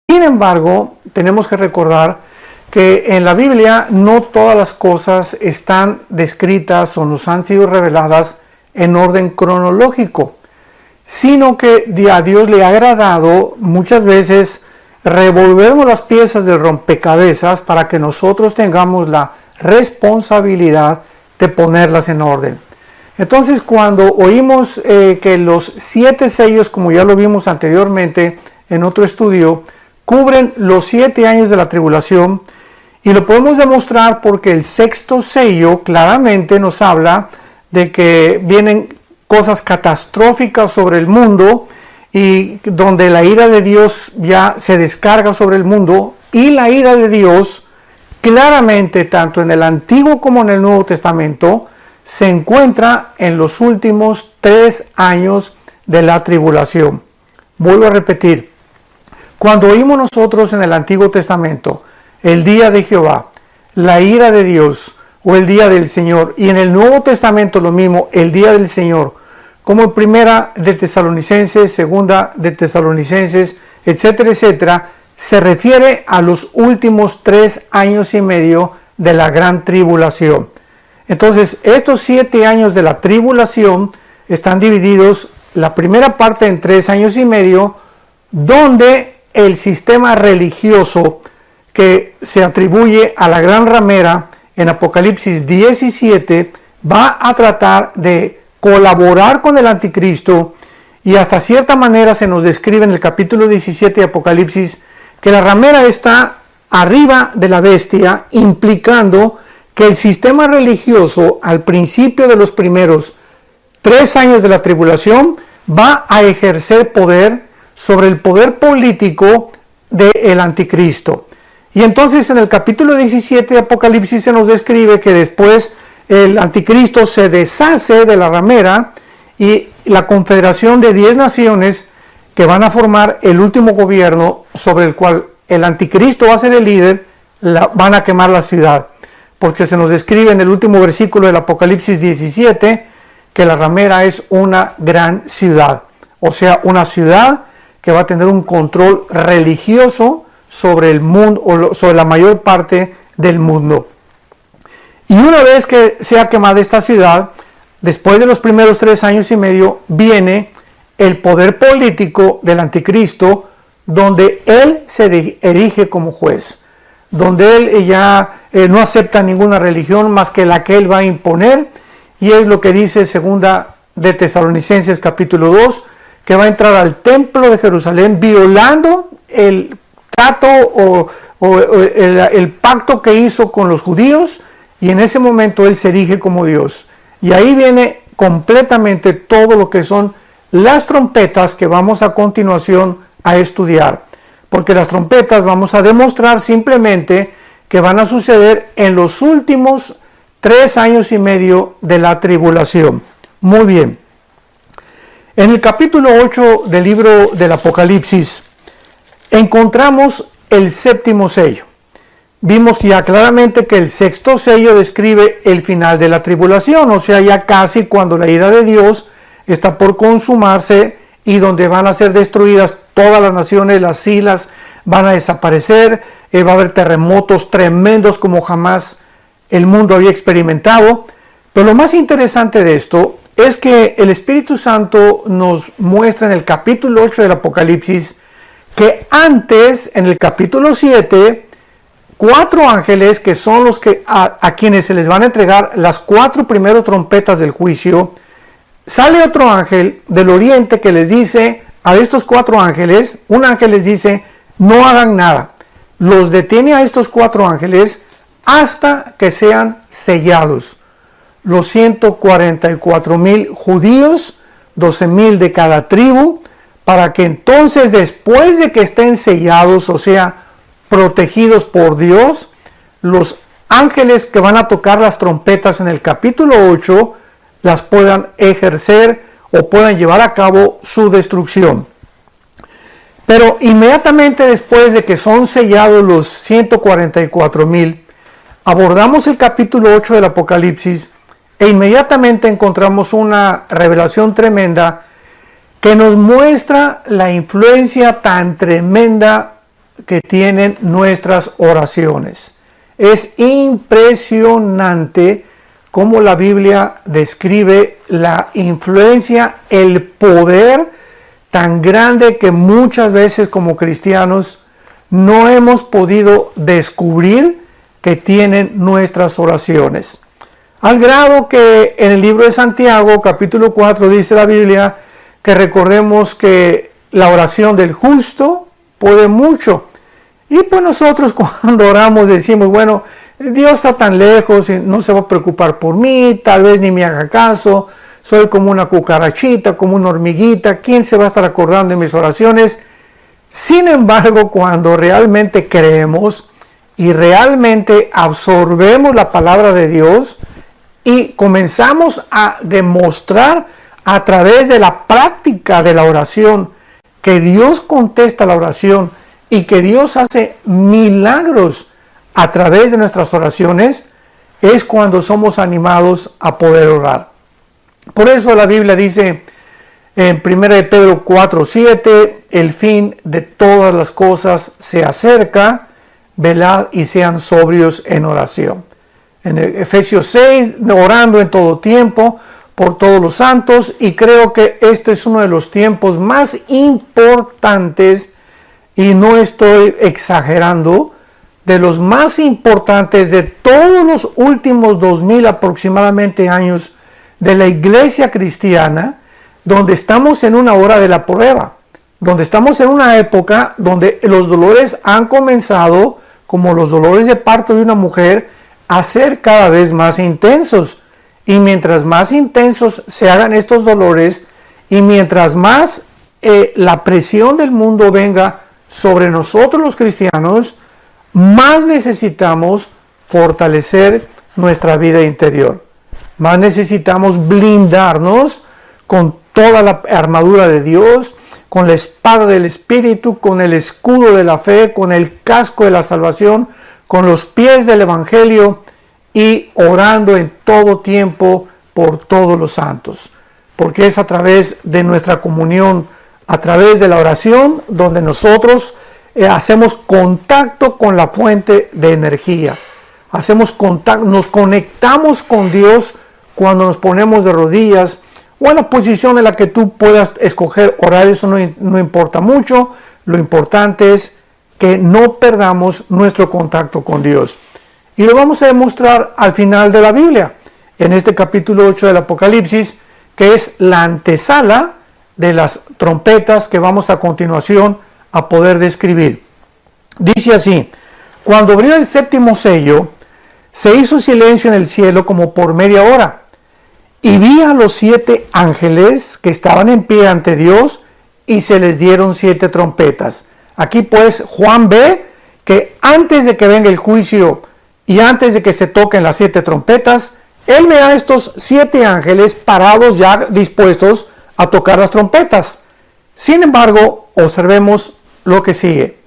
Sin embargo, tenemos que recordar que en la Biblia no todas las cosas están descritas o nos han sido reveladas en orden cronológico, sino que a Dios le ha agradado muchas veces revolvemos las piezas del rompecabezas para que nosotros tengamos la responsabilidad de ponerlas en orden. Entonces, cuando oímos que los 7 sellos, como ya lo vimos anteriormente en otro estudio, cubren los 7 años de la tribulación, y lo podemos demostrar porque el 6º sello claramente nos habla de que vienen cosas catastróficas sobre el mundo, y donde la ira de Dios ya se descarga sobre el mundo, y la ira de Dios claramente tanto en el Antiguo como en el Nuevo Testamento se encuentra en los últimos 3 años de la tribulación. Vuelvo a repetir, cuando oímos nosotros en el Antiguo Testamento el día de Jehová, la ira de Dios o el día del Señor, y en el Nuevo Testamento lo mismo, el día del Señor, como en Primera de Tesalonicenses, Segunda de Tesalonicenses, etcétera, etcétera, se refiere a los últimos 3 años y medio de la gran tribulación. Entonces, estos 7 años de la tribulación están divididos, la primera parte en 3 años y medio, donde el sistema religioso que se atribuye a la gran ramera en Apocalipsis 17 va a tratar de colaborar con el anticristo, y hasta cierta manera se nos describe en el capítulo 17 de Apocalipsis que la ramera está arriba de la bestia, implicando que el sistema religioso al principio de los primeros 3 años de la tribulación va a ejercer poder sobre el poder político del anticristo. Y entonces en el capítulo 17 de Apocalipsis se nos describe que después el anticristo se deshace de la ramera, y la confederación de 10 naciones que van a formar el último gobierno sobre el cual el anticristo va a ser el líder, van a quemar la ciudad. Porque se nos describe en el último versículo del Apocalipsis 17 que la ramera es una gran ciudad. O sea, una ciudad que va a tener un control religioso sobre el mundo, o sobre la mayor parte del mundo. Y una vez que sea quemada esta ciudad, después de los primeros 3 años y medio, viene el poder político del anticristo, donde él se erige como juez, donde él ya no acepta ninguna religión más que la que él va a imponer, y es lo que dice Segunda de Tesalonicenses capítulo 2, que va a entrar al templo de Jerusalén violando el trato o el pacto que hizo con los judíos, y en ese momento él se erige como Dios. Y ahí viene completamente todo lo que son las trompetas que vamos a continuación a estudiar. Porque las trompetas vamos a demostrar simplemente que van a suceder en los últimos 3 años y medio de la tribulación. Muy bien. En el capítulo 8 del libro del Apocalipsis encontramos el 7º sello. Vimos ya claramente que el 6º sello describe el final de la tribulación, o sea, ya casi cuando la ira de Dios está por consumarse, y donde van a ser destruidas todas las naciones, las islas van a desaparecer, va a haber terremotos tremendos como jamás el mundo había experimentado. Pero lo más interesante de esto es que el Espíritu Santo nos muestra en el capítulo 8 del Apocalipsis que antes, en el capítulo 7, 4 ángeles, que son los que a quienes se les van a entregar las 4 primeras trompetas del juicio, sale otro ángel del oriente que les dice a estos 4 ángeles, un ángel les dice, no hagan nada. Los detiene a estos 4 ángeles hasta que sean sellados. Los 144,000 judíos, 12,000 de cada tribu, para que entonces después de que estén sellados, o sea, protegidos por Dios, los ángeles que van a tocar las trompetas en el capítulo 8 las puedan ejercer o puedan llevar a cabo su destrucción. Pero inmediatamente después de que son sellados los 144,000, abordamos el capítulo 8 del Apocalipsis e inmediatamente encontramos una revelación tremenda que nos muestra la influencia tan tremenda que tienen nuestras oraciones. Es impresionante cómo la Biblia describe la influencia, el poder tan grande que muchas veces como cristianos no hemos podido descubrir que tienen nuestras oraciones. Al grado que en el libro de Santiago, capítulo 4, dice la Biblia que recordemos que la oración del justo puede mucho. Y pues nosotros cuando oramos decimos, bueno, Dios está tan lejos y no se va a preocupar por mí, tal vez ni me haga caso, soy como una cucarachita, como una hormiguita, ¿quién se va a estar acordando de mis oraciones? Sin embargo, cuando realmente creemos y realmente absorbemos la palabra de Dios y comenzamos a demostrar a través de la práctica de la oración que Dios contesta la oración y que Dios hace milagros a través de nuestras oraciones, es cuando somos animados a poder orar. Por eso la Biblia dice en 1 Pedro 4:7, el fin de todas las cosas se acerca, velad y sean sobrios en oración. En Efesios 6, orando en todo tiempo por todos los santos, y creo que este es uno de los tiempos más importantes, y no estoy exagerando, de los más importantes de todos los últimos 2000 aproximadamente años de la iglesia cristiana, donde estamos en una hora de la prueba, donde estamos en una época donde los dolores han comenzado, como los dolores de parto de una mujer, a ser cada vez más intensos. Y mientras más intensos se hagan estos dolores, y mientras más la presión del mundo venga sobre nosotros los cristianos, más necesitamos fortalecer nuestra vida interior. Más necesitamos blindarnos con toda la armadura de Dios, con la espada del Espíritu, con el escudo de la fe, con el casco de la salvación, con los pies del Evangelio, y orando en todo tiempo por todos los santos. Porque es a través de nuestra comunión, a través de la oración, donde nosotros hacemos contacto con la fuente de energía. Hacemos contacto, nos conectamos con Dios cuando nos ponemos de rodillas, o en la posición en la que tú puedas escoger orar. Eso no importa mucho. Lo importante es que no perdamos nuestro contacto con Dios. Y lo vamos a demostrar al final de la Biblia, en este capítulo 8 del Apocalipsis, que es la antesala de las trompetas que vamos a continuación a poder describir. Dice así: cuando abrió el séptimo sello, se hizo silencio en el cielo como por media hora, y vi a los 7 ángeles que estaban en pie ante Dios, y se les dieron 7 trompetas. Aquí pues Juan ve que antes de que venga el juicio y antes de que se toquen las 7 trompetas, él ve a estos 7 ángeles parados ya dispuestos a tocar las trompetas. Sin embargo, observemos lo que sigue.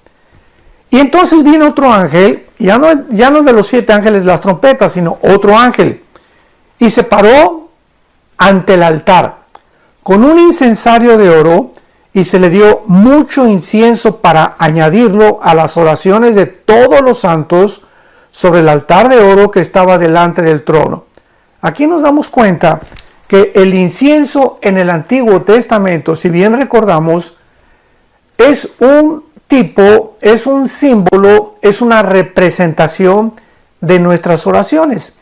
Y entonces viene otro ángel, ya no de los 7 ángeles de las trompetas, sino otro ángel, y se paró ante el altar con un incensario de oro, y se le dio mucho incienso para añadirlo a las oraciones de todos los santos sobre el altar de oro que estaba delante del trono. Aquí nos damos cuenta que el incienso en el Antiguo Testamento, si bien recordamos, es un tipo, es un símbolo, es una representación de nuestras oraciones.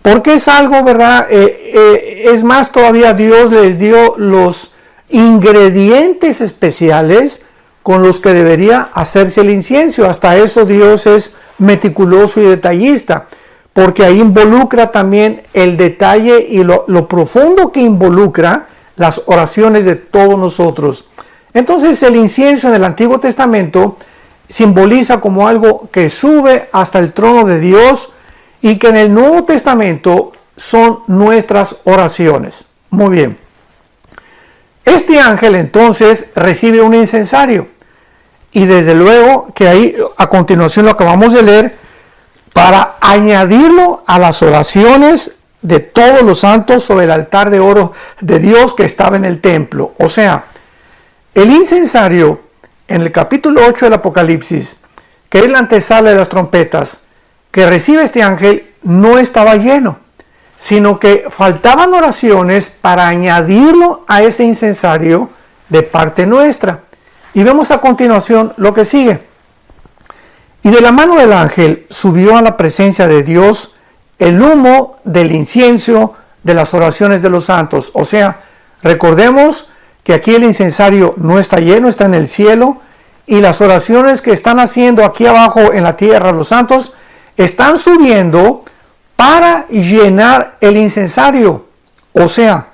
Porque es algo, ¿verdad? Es más, todavía Dios les dio los ingredientes especiales con los que debería hacerse el incienso. Hasta eso Dios es meticuloso y detallista, porque ahí involucra también el detalle y lo profundo que involucra las oraciones de todos nosotros. Entonces el incienso en el Antiguo Testamento simboliza como algo que sube hasta el trono de Dios, y que en el Nuevo Testamento son nuestras oraciones. Muy bien. Este ángel entonces recibe un incensario, y desde luego que ahí a continuación lo acabamos de leer, para añadirlo a las oraciones de todos los santos sobre el altar de oro de Dios que estaba en el templo. O sea, el incensario en el capítulo 8 del Apocalipsis que es la antesala de las trompetas, que recibe este ángel, no estaba lleno, sino que faltaban oraciones para añadirlo a ese incensario de parte nuestra. Y vemos a continuación lo que sigue. Y de la mano del ángel subió a la presencia de Dios el humo del incienso de las oraciones de los santos. O sea, recordemos que aquí el incensario no está lleno, está en el cielo, y las oraciones que están haciendo aquí abajo en la tierra los santos están subiendo para llenar el incensario. O sea,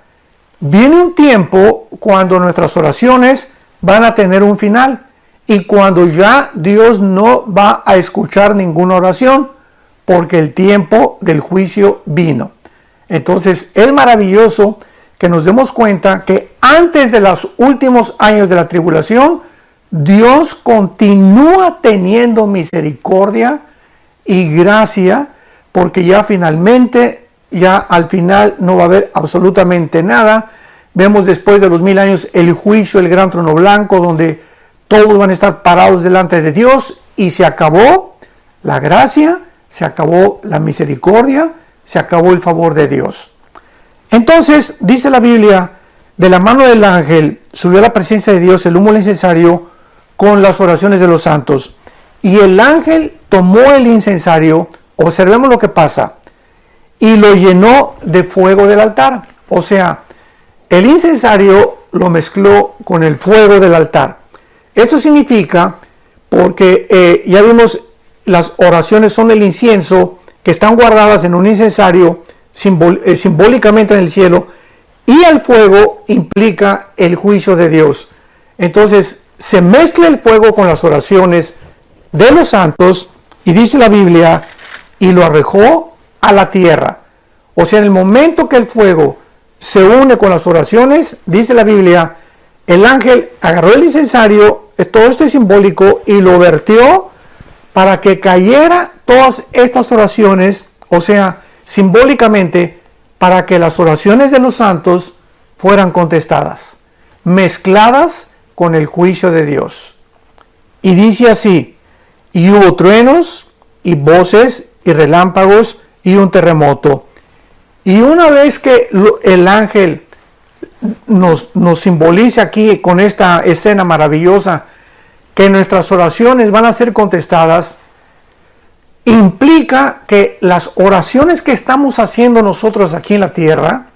viene un tiempo cuando nuestras oraciones van a tener un final y cuando ya Dios no va a escuchar ninguna oración porque el tiempo del juicio vino. Entonces es maravilloso que nos demos cuenta que antes de los últimos años de la tribulación, Dios continúa teniendo misericordia y gracia, porque ya finalmente, ya al final no va a haber absolutamente nada. Vemos después de los 1000 años el juicio, el gran trono blanco, donde todos van a estar parados delante de Dios y se acabó la gracia, se acabó la misericordia, se acabó el favor de Dios. Entonces, dice la Biblia, de la mano del ángel subió a la presencia de Dios el humo del incensario con las oraciones de los santos. Y el ángel tomó el incensario, observemos lo que pasa, y lo llenó de fuego del altar. O sea, el incensario lo mezcló con el fuego del altar. Esto significa, porque ya vimos, las oraciones son el incienso que están guardadas en un incensario simbólicamente en el cielo, y el fuego implica el juicio de Dios. Entonces se mezcla el fuego con las oraciones de los santos y dice la Biblia, y lo arrojó a la tierra. O sea, en el momento que el fuego se une con las oraciones, dice la Biblia, el ángel agarró el incensario, todo esto es simbólico, y lo vertió para que cayera todas estas oraciones, o sea, simbólicamente, para que las oraciones de los santos fueran contestadas, mezcladas con el juicio de Dios. Y dice así, y hubo truenos, y voces, y relámpagos, y un terremoto. Y una vez que el ángel nos simboliza aquí con esta escena maravillosa, que nuestras oraciones van a ser contestadas, implica que las oraciones que estamos haciendo nosotros aquí en la tierra,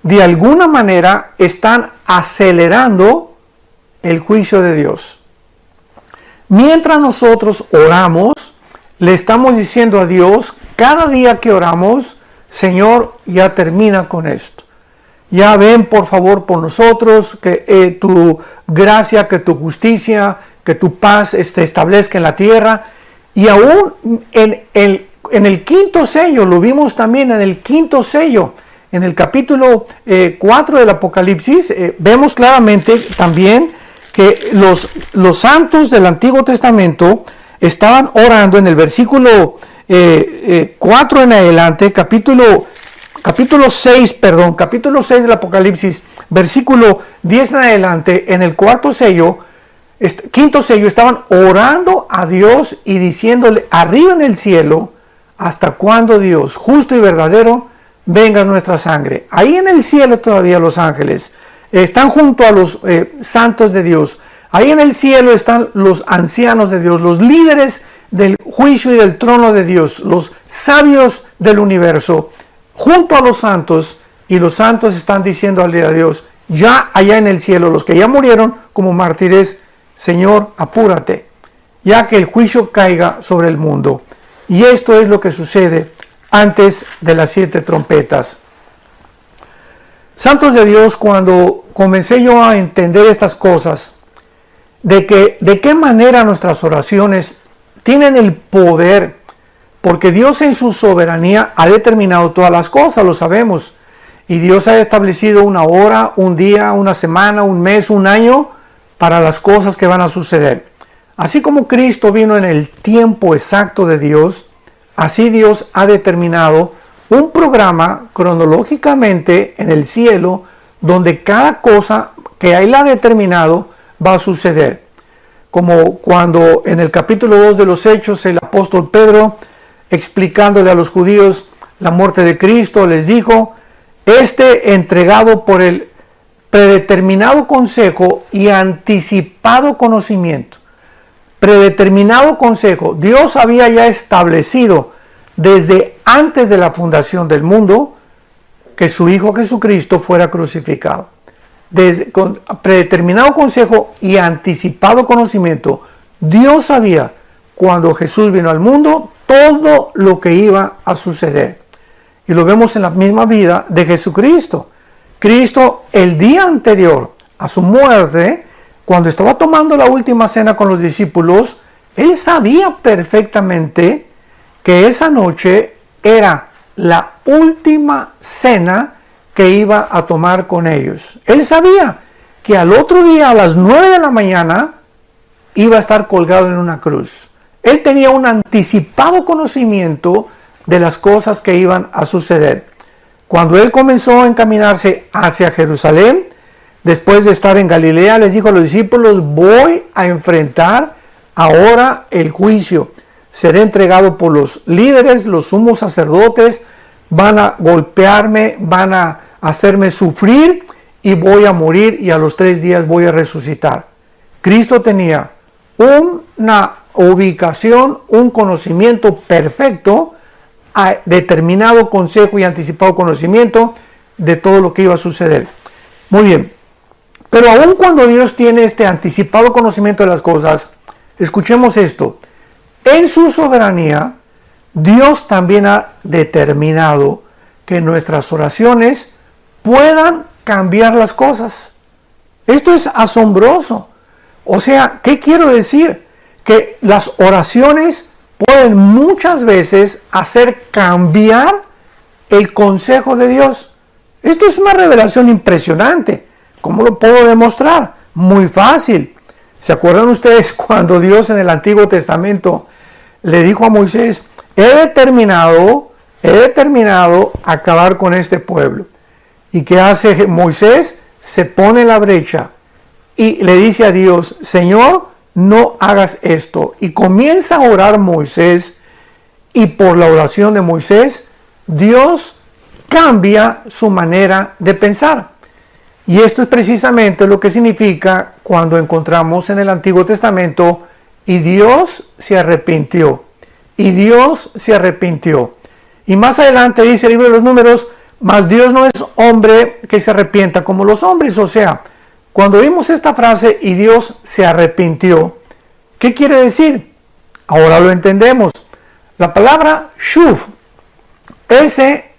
de alguna manera están acelerando el juicio de Dios. Mientras nosotros oramos, le estamos diciendo a Dios, cada día que oramos, Señor, ya termina con esto. Ya ven, por favor, por nosotros, que tu gracia, que tu justicia, que tu paz se establezca en la tierra. Y aún en el quinto sello, lo vimos también en el quinto sello, en el capítulo 4 del Apocalipsis, vemos claramente también que los santos del Antiguo Testamento estaban orando en el versículo 4 en adelante, capítulo 6 del Apocalipsis, versículo 10 en adelante, en el quinto sello, estaban orando a Dios y diciéndole arriba en el cielo, ¿hasta cuándo, Dios, justo y verdadero, venga nuestra sangre? Ahí en el cielo todavía los ángeles están junto a los santos de Dios. Ahí en el cielo están los ancianos de Dios, los líderes del juicio y del trono de Dios, los sabios del universo, junto a los santos, y los santos están diciendo al día de Dios, ya allá en el cielo, los que ya murieron como mártires, Señor, apúrate, ya que el juicio caiga sobre el mundo. Y esto es lo que sucede antes de las 7 trompetas. Santos de Dios, cuando comencé yo a entender estas cosas, de qué manera nuestras oraciones tienen el poder, porque Dios en su soberanía ha determinado todas las cosas, lo sabemos, y Dios ha establecido una hora, un día, una semana, un mes, un año, para las cosas que van a suceder. Así como Cristo vino en el tiempo exacto de Dios, así Dios ha determinado un programa cronológicamente en el cielo, donde cada cosa que Él ha determinado va a suceder. como cuando en el capítulo 2 de los Hechos el apóstol Pedro, explicándole a los judíos la muerte de Cristo, les dijo, entregado por el predeterminado consejo y anticipado conocimiento. Predeterminado consejo. Dios había ya establecido desde antes de la fundación del mundo que su Hijo Jesucristo fuera crucificado. Con predeterminado consejo y anticipado conocimiento, Dios sabía cuando Jesús vino al mundo todo lo que iba a suceder. Y lo vemos en la misma vida de Jesucristo. Cristo, el día anterior a su muerte, cuando estaba tomando la última cena con los discípulos, él sabía perfectamente que esa noche era la última cena que iba a tomar con ellos. Él sabía que al otro día, a las 9 de la mañana, iba a estar colgado en una cruz. Él tenía un anticipado conocimiento de las cosas que iban a suceder. Cuando él comenzó a encaminarse hacia Jerusalén, después de estar en Galilea, les dijo a los discípulos, voy a enfrentar ahora el juicio. Seré entregado por los líderes, los sumos sacerdotes, van a golpearme, van a hacerme sufrir y voy a morir y a los 3 días voy a resucitar. Cristo tenía una ubicación, un conocimiento perfecto, determinado consejo y anticipado conocimiento de todo lo que iba a suceder. Muy bien, pero aun cuando Dios tiene este anticipado conocimiento de las cosas, escuchemos esto, en su soberanía, Dios también ha determinado que nuestras oraciones puedan cambiar las cosas. Esto es asombroso. O sea, ¿qué quiero decir? Que las oraciones pueden muchas veces hacer cambiar el consejo de Dios. Esto es una revelación impresionante. ¿Cómo lo puedo demostrar? Muy fácil. ¿Se acuerdan ustedes cuando Dios en el Antiguo Testamento le dijo a Moisés, he determinado acabar con este pueblo? ¿Y qué hace Moisés? Se pone en la brecha y le dice a Dios, Señor, no hagas esto. Y comienza a orar Moisés, y por la oración de Moisés, Dios cambia su manera de pensar. Y esto es precisamente lo que significa cuando encontramos en el Antiguo Testamento, y Dios se arrepintió. Y Dios se arrepintió. Y más adelante dice el libro de los Números, mas Dios no es hombre que se arrepienta como los hombres. O sea, cuando vimos esta frase, y Dios se arrepintió, ¿qué quiere decir? Ahora lo entendemos. La palabra shuv, S-C-H-W-B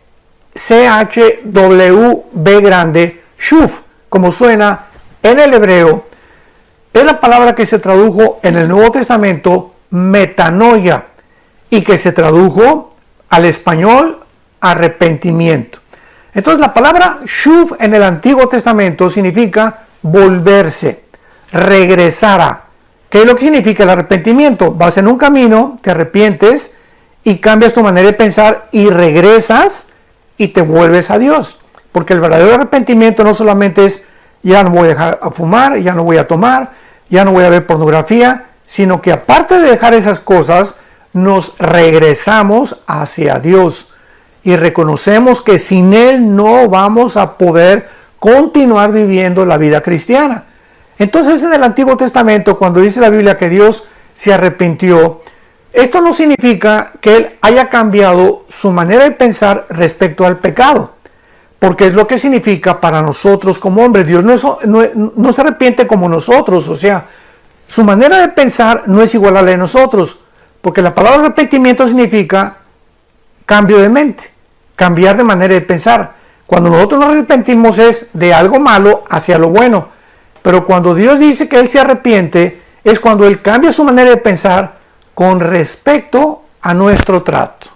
grande, shuv, como suena en el hebreo, es la palabra que se tradujo en el Nuevo Testamento metanoia y que se tradujo al español arrepentimiento. Entonces la palabra shuv en el Antiguo Testamento significa volverse, regresar a. ¿Qué es lo que significa el arrepentimiento? Vas en un camino, te arrepientes y cambias tu manera de pensar y regresas y te vuelves a Dios. Porque el verdadero arrepentimiento no solamente es ya no voy a dejar a fumar, ya no voy a tomar, ya no voy a ver pornografía, sino que aparte de dejar esas cosas, nos regresamos hacia Dios y reconocemos que sin Él no vamos a poder continuar viviendo la vida cristiana. Entonces en el Antiguo Testamento, cuando dice la Biblia que Dios se arrepintió, esto no significa que Él haya cambiado su manera de pensar respecto al pecado, porque es lo que significa para nosotros como hombres. Dios no se arrepiente como nosotros, o sea, su manera de pensar no es igual a la de nosotros, porque la palabra arrepentimiento significa cambio de mente, cambiar de manera de pensar. Cuando nosotros nos arrepentimos es de algo malo hacia lo bueno, pero cuando Dios dice que Él se arrepiente, es cuando Él cambia su manera de pensar con respecto a nuestro trato.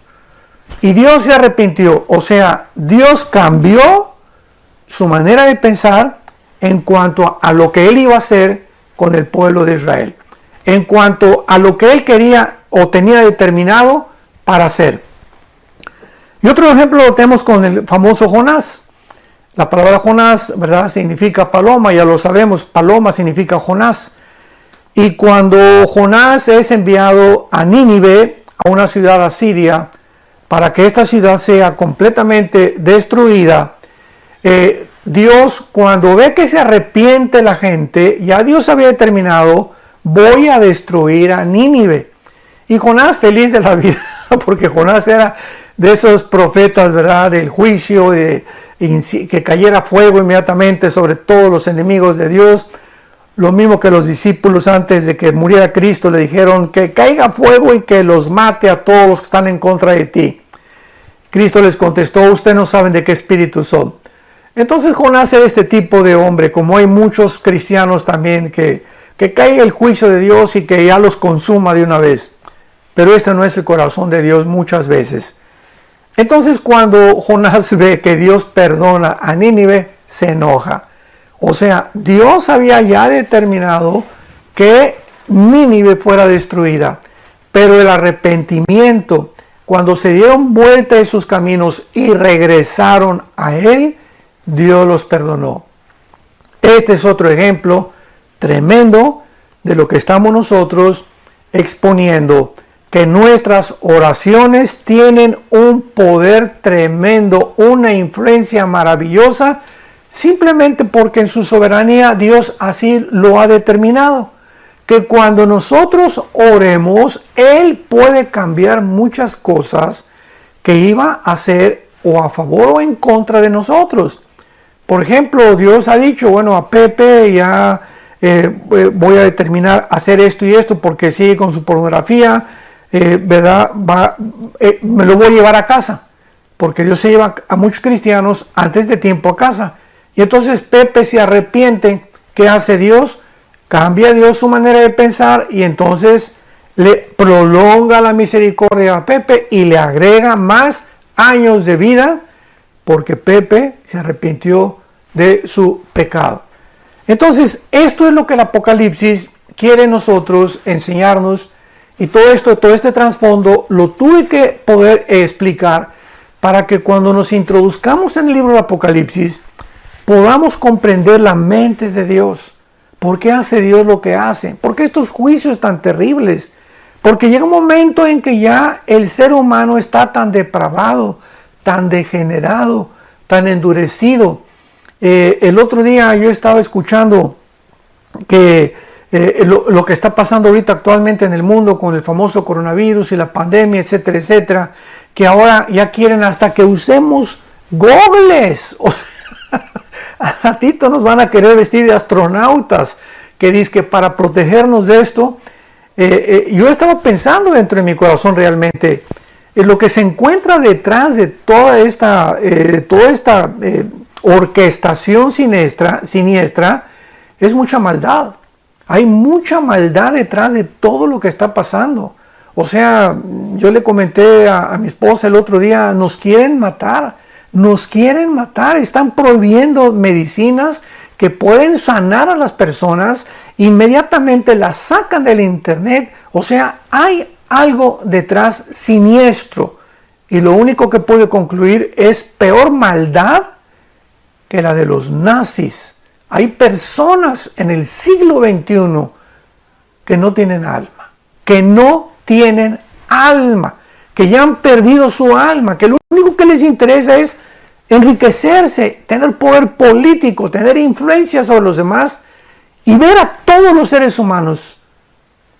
Y Dios se arrepintió, o sea, Dios cambió su manera de pensar en cuanto a lo que Él iba a hacer con el pueblo de Israel, en cuanto a lo que Él quería o tenía determinado para hacer. Y otro ejemplo lo tenemos con el famoso Jonás. La palabra Jonás, ¿verdad?, significa paloma, ya lo sabemos, paloma significa Jonás. Y cuando Jonás es enviado a Nínive, a una ciudad asiria, para que esta ciudad sea completamente destruida, Dios, cuando ve que se arrepiente la gente, ya Dios había determinado, voy a destruir a Nínive. Y Jonás feliz de la vida, porque Jonás era de esos profetas, ¿verdad?, del juicio, que cayera fuego inmediatamente sobre todos los enemigos de Dios. Lo mismo que los discípulos antes de que muriera Cristo le dijeron que caiga fuego y que los mate a todos los que están en contra de ti. Cristo les contestó, ustedes no saben de qué espíritu son. Entonces Jonás era este tipo de hombre, como hay muchos cristianos también, que caiga el juicio de Dios y que ya los consuma de una vez. Pero este no es el corazón de Dios muchas veces. Entonces cuando Jonás ve que Dios perdona a Nínive, se enoja. O sea, Dios había ya determinado que Nínive fuera destruida, pero el arrepentimiento, cuando se dieron vuelta de sus caminos y regresaron a Él, Dios los perdonó. Este es otro ejemplo tremendo de lo que estamos nosotros exponiendo, que nuestras oraciones tienen un poder tremendo, una influencia maravillosa, simplemente porque en su soberanía Dios así lo ha determinado. Que cuando nosotros oremos, Él puede cambiar muchas cosas que iba a hacer o a favor o en contra de nosotros. Por ejemplo, Dios ha dicho, bueno, a Pepe ya voy a determinar hacer esto y esto porque sigue con su pornografía, ¿verdad? Me lo voy a llevar a casa, porque Dios se lleva a muchos cristianos antes de tiempo a casa. Y entonces Pepe se arrepiente. ¿Qué hace Dios? Cambia Dios su manera de pensar y entonces le prolonga la misericordia a Pepe y le agrega más años de vida porque Pepe se arrepintió de su pecado. Entonces, esto es lo que el Apocalipsis quiere nosotros enseñarnos, y todo esto, todo este trasfondo lo tuve que poder explicar para que cuando nos introduzcamos en el libro del Apocalipsis podamos comprender la mente de Dios. ¿Por qué hace Dios lo que hace? ¿Por qué estos juicios tan terribles? Porque llega un momento en que ya el ser humano está tan depravado, tan degenerado, tan endurecido. El otro día yo estaba escuchando que lo que está pasando ahorita actualmente en el mundo con el famoso coronavirus y la pandemia, etcétera, etcétera, que ahora ya quieren hasta que usemos gogles. O sea, a ratito nos van a querer vestir de astronautas, que dice que para protegernos de esto. Yo estaba pensando dentro de mi corazón realmente lo que se encuentra detrás de toda esta orquestación siniestra es mucha maldad. Hay mucha maldad detrás de todo lo que está pasando. O sea, yo le comenté a mi esposa el otro día, nos quieren matar, están prohibiendo medicinas que pueden sanar a las personas, inmediatamente las sacan del internet. O sea, hay algo detrás siniestro, y lo único que puedo concluir es peor maldad que la de los nazis. Hay personas en el siglo XXI que no tienen alma, que ya han perdido su alma, que lo único que les interesa es enriquecerse, tener poder político, tener influencia sobre los demás y ver a todos los seres humanos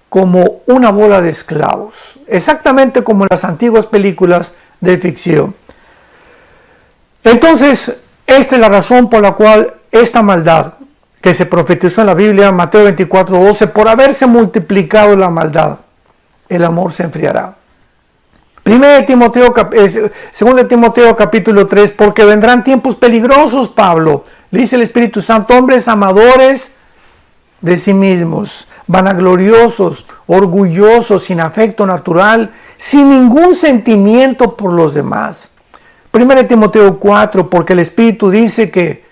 como una bola de esclavos, exactamente como en las antiguas películas de ficción. Entonces, esta es la razón por la cual esta maldad que se profetizó en la Biblia, Mateo 24:12, por haberse multiplicado la maldad, el amor se enfriará. 2 Timoteo capítulo 3, porque vendrán tiempos peligrosos, Pablo, le dice el Espíritu Santo, hombres amadores de sí mismos, vanagloriosos, orgullosos, sin afecto natural, sin ningún sentimiento por los demás. 1 Timoteo 4, porque el Espíritu dice que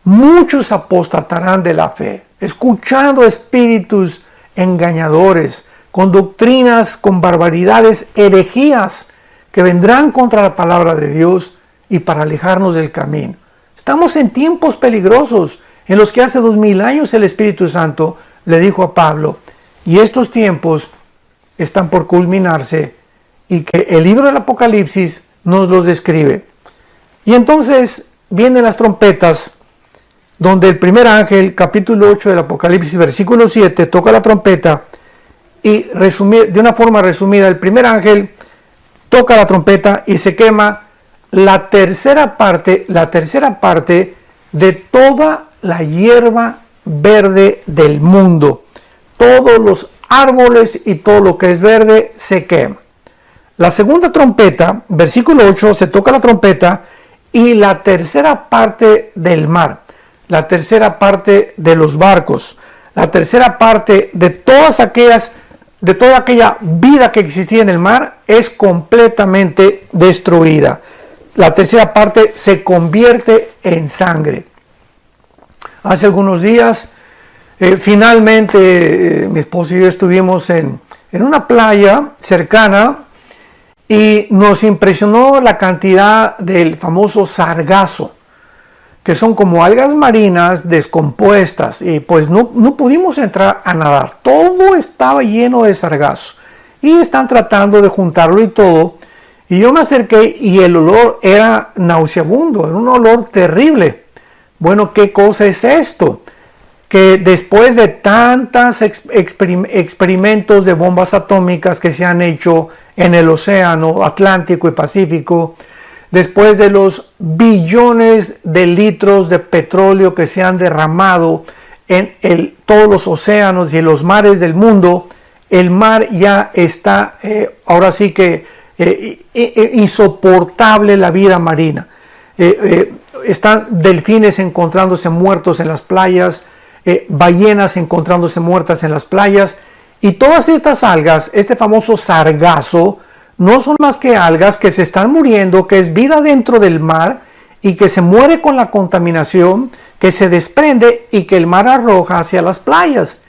muchos apostatarán de la fe, escuchando espíritus engañadores, con doctrinas, con barbaridades, herejías, que vendrán contra la palabra de Dios y para alejarnos del camino. Estamos en tiempos peligrosos, en los que hace 2000 años el Espíritu Santo le dijo a Pablo y estos tiempos están por culminarse y que el libro del Apocalipsis nos los describe. Y entonces vienen las trompetas, donde el primer ángel, capítulo 8 del Apocalipsis, versículo 7, toca la trompeta y de una forma resumida, el primer ángel toca la trompeta y se quema la tercera parte de toda la hierba verde del mundo. Todos los árboles y todo lo que es verde se quema. La segunda trompeta, versículo 8, se toca la trompeta y la tercera parte del mar, la tercera parte de los barcos, la tercera parte de toda aquella vida que existía en el mar es completamente destruida. La tercera parte se convierte en sangre. Hace algunos días, finalmente, mi esposo y yo estuvimos en una playa cercana y nos impresionó la cantidad del famoso sargazo, que son como algas marinas descompuestas, y pues no pudimos entrar a nadar. Todo estaba lleno de sargazo y están tratando de juntarlo y todo. Y yo me acerqué y el olor era nauseabundo, era un olor terrible. Bueno, ¿qué cosa es esto? Que después de tantos experimentos de bombas atómicas que se han hecho en el océano Atlántico y Pacífico, después de los billones de litros de petróleo que se han derramado en todos los océanos y en los mares del mundo, el mar ya está, ahora sí que insoportable la vida marina. Están delfines encontrándose muertos en las playas, ballenas encontrándose muertas en las playas, y todas estas algas, este famoso sargazo, no son más que algas que se están muriendo, que es vida dentro del mar y que se muere con la contaminación, que se desprende y que el mar arroja hacia las playas.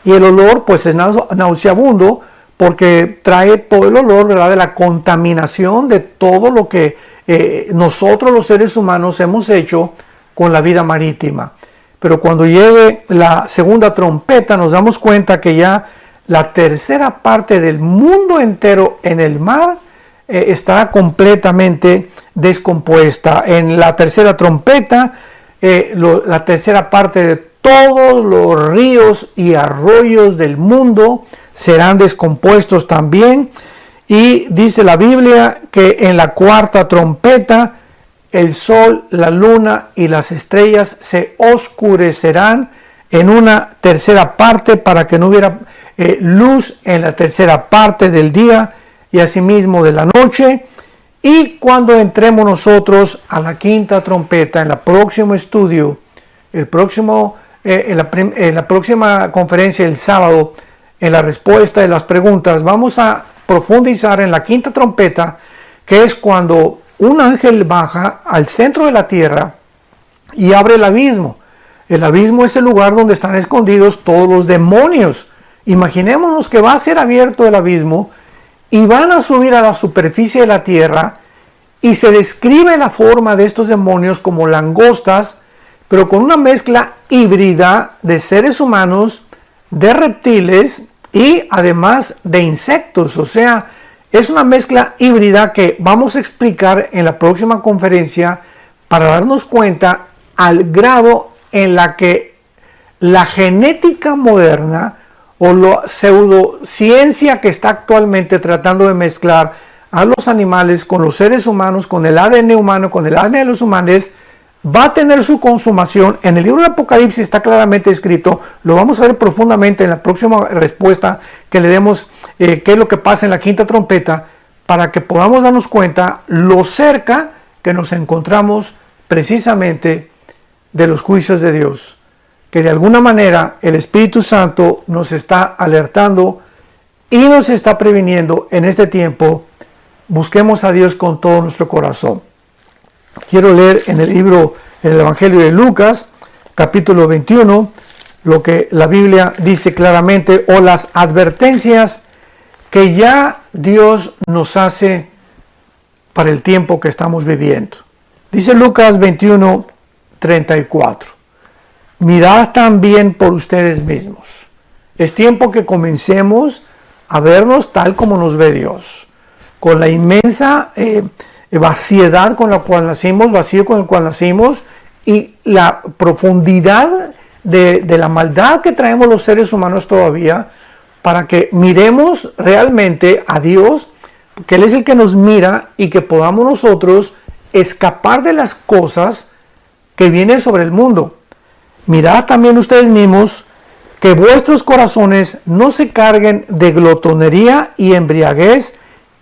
Y el olor pues es nauseabundo porque trae todo el olor, ¿verdad?, de la contaminación de todo lo que nosotros los seres humanos hemos hecho con la vida marítima. Pero cuando llegue la segunda trompeta nos damos cuenta que ya la tercera parte del mundo entero en el mar está completamente descompuesta. En la tercera trompeta, la tercera parte de todos los ríos y arroyos del mundo serán descompuestos también. Y dice la Biblia que en la cuarta trompeta el sol, la luna y las estrellas se oscurecerán en una tercera parte para que no hubiera luz en la tercera parte del día y asimismo de la noche. Y cuando entremos nosotros a la quinta trompeta, en el próximo estudio, en la próxima conferencia el sábado, en la respuesta de las preguntas, vamos a profundizar en la quinta trompeta, que es cuando un ángel baja al centro de la tierra y abre el abismo. El abismo es el lugar donde están escondidos todos los demonios. Imaginémonos que va a ser abierto el abismo y van a subir a la superficie de la tierra, y se describe la forma de estos demonios como langostas, pero con una mezcla híbrida de seres humanos, de reptiles y además de insectos. O sea, es una mezcla híbrida que vamos a explicar en la próxima conferencia para darnos cuenta al grado en la que la genética moderna o la pseudociencia que está actualmente tratando de mezclar a los animales con los seres humanos, con el ADN humano, con el ADN de los humanos, va a tener su consumación. En el libro de Apocalipsis está claramente escrito, lo vamos a ver profundamente en la próxima respuesta que le demos, qué es lo que pasa en la quinta trompeta, para que podamos darnos cuenta lo cerca que nos encontramos precisamente de los juicios de Dios, que de alguna manera el Espíritu Santo nos está alertando y nos está previniendo en este tiempo. Busquemos a Dios con todo nuestro corazón. Quiero leer en el Evangelio de Lucas, capítulo 21, lo que la Biblia dice claramente, o las advertencias que ya Dios nos hace para el tiempo que estamos viviendo. Dice Lucas 21, 34. Mirad también por ustedes mismos, Es tiempo que comencemos a vernos tal como nos ve Dios, con la inmensa vaciedad con la cual nacimos, vacío con el cual nacimos, y la profundidad de la maldad que traemos los seres humanos todavía, para que miremos realmente a Dios, que Él es el que nos mira, y que podamos nosotros escapar de las cosas que vienen sobre el mundo. Mirad también ustedes mismos que vuestros corazones no se carguen de glotonería y embriaguez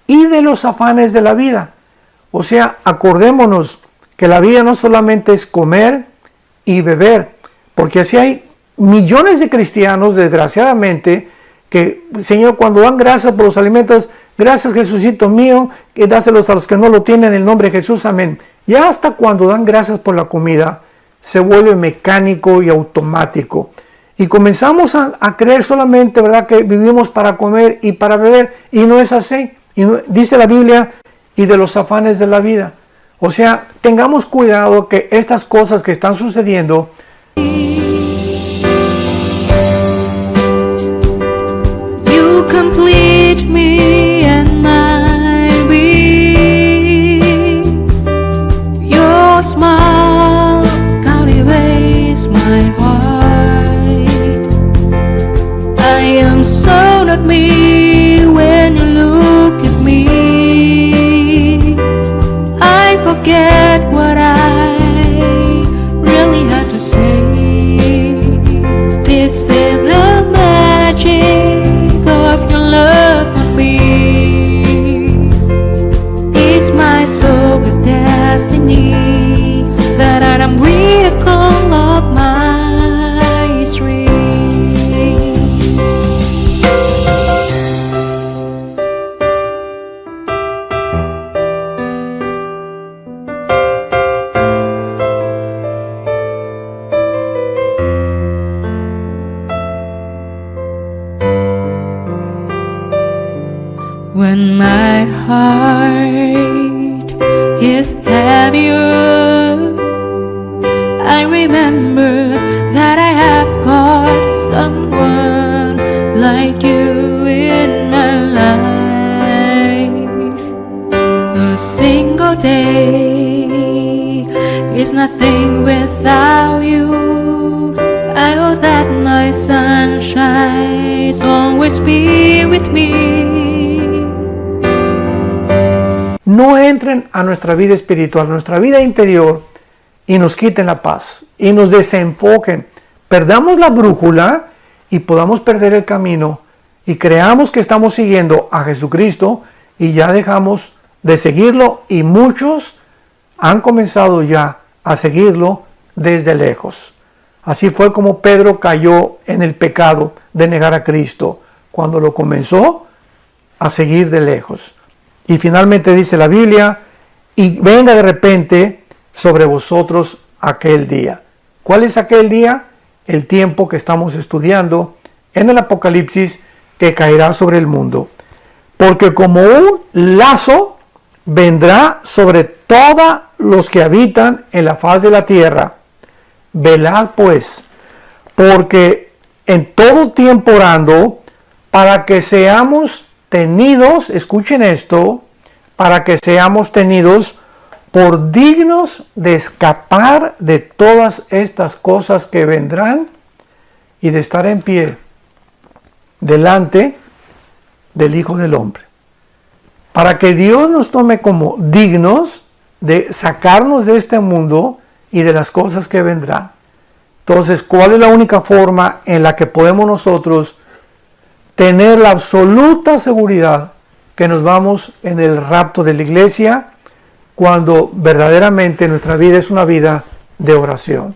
y de los afanes de la vida. O sea, acordémonos que la vida no solamente es comer y beber, porque así hay millones de cristianos, desgraciadamente, que, Señor, cuando dan gracias por los alimentos, gracias Jesucito mío, que dáselos a los que no lo tienen en el nombre de Jesús, amén. Y hasta cuando dan gracias por la comida, se vuelve mecánico y automático. Y comenzamos a creer solamente, ¿verdad?, que vivimos para comer y para beber, y no es así. Y no, dice la Biblia, y de los afanes de la vida. O sea, tengamos cuidado que estas cosas que están sucediendo You complete me and my being. Your smile captivates my heart. I am so not me when you look at me. I forget what I really had to say. This is the magic of your love for me. It's my soul destiny that I am miracle of my dreams. When my heart is heavier, I remember that I have got someone like you in my life. A single day is nothing without you. I hope that my sunshine always be with me. no entren a nuestra vida espiritual, nuestra vida interior, y nos quiten la paz, y nos desenfoquen, perdamos la brújula y podamos perder el camino, y creamos que estamos siguiendo a Jesucristo, y ya dejamos de seguirlo, y muchos han comenzado ya a seguirlo desde lejos. Así fue como Pedro cayó en el pecado de negar a Cristo, cuando lo comenzó a seguir de lejos. Y finalmente dice la Biblia, y venga de repente sobre vosotros aquel día. ¿Cuál es aquel día? El tiempo que estamos estudiando en el Apocalipsis, que caerá sobre el mundo. Porque como un lazo vendrá sobre todos los que habitan en la faz de la tierra. Velad pues, porque en todo tiempo orando, para que seamos tenidos, escuchen esto, para que seamos tenidos por dignos de escapar de todas estas cosas que vendrán y de estar en pie delante del Hijo del Hombre. Para que Dios nos tome como dignos de sacarnos de este mundo y de las cosas que vendrán. Entonces, ¿cuál es la única forma en la que podemos nosotros tener la absoluta seguridad que nos vamos en el rapto de la iglesia? Cuando verdaderamente nuestra vida es una vida de oración,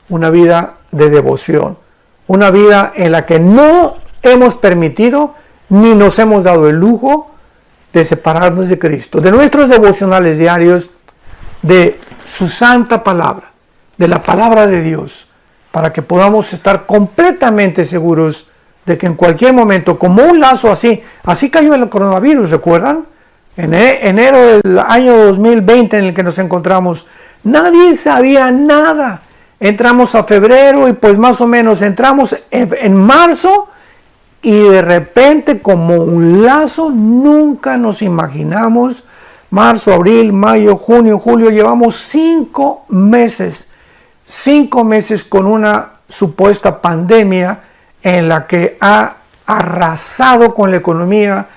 una vida de devoción, una vida en la que no hemos permitido ni nos hemos dado el lujo de separarnos de Cristo, de nuestros devocionales diarios, de su santa palabra, de la palabra de Dios, para que podamos estar completamente seguros de que en cualquier momento, como un lazo así cayó el coronavirus, ¿recuerdan? En enero del año 2020 en el que nos encontramos, nadie sabía nada. Entramos a febrero y pues más o menos entramos en marzo y de repente, como un lazo, nunca nos imaginamos, marzo, abril, mayo, junio, julio, llevamos 5 meses, 5 meses con una supuesta pandemia en la que ha arrasado con la economía,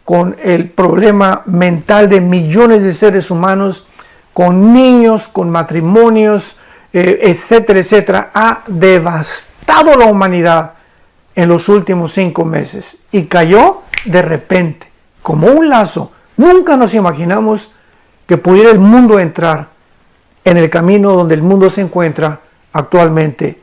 con el problema mental de millones de seres humanos, con niños, con matrimonios, etcétera, etcétera. Ha devastado la humanidad en los últimos 5 meses y cayó de repente, como un lazo. Nunca nos imaginamos que pudiera el mundo entrar en el camino donde el mundo se encuentra actualmente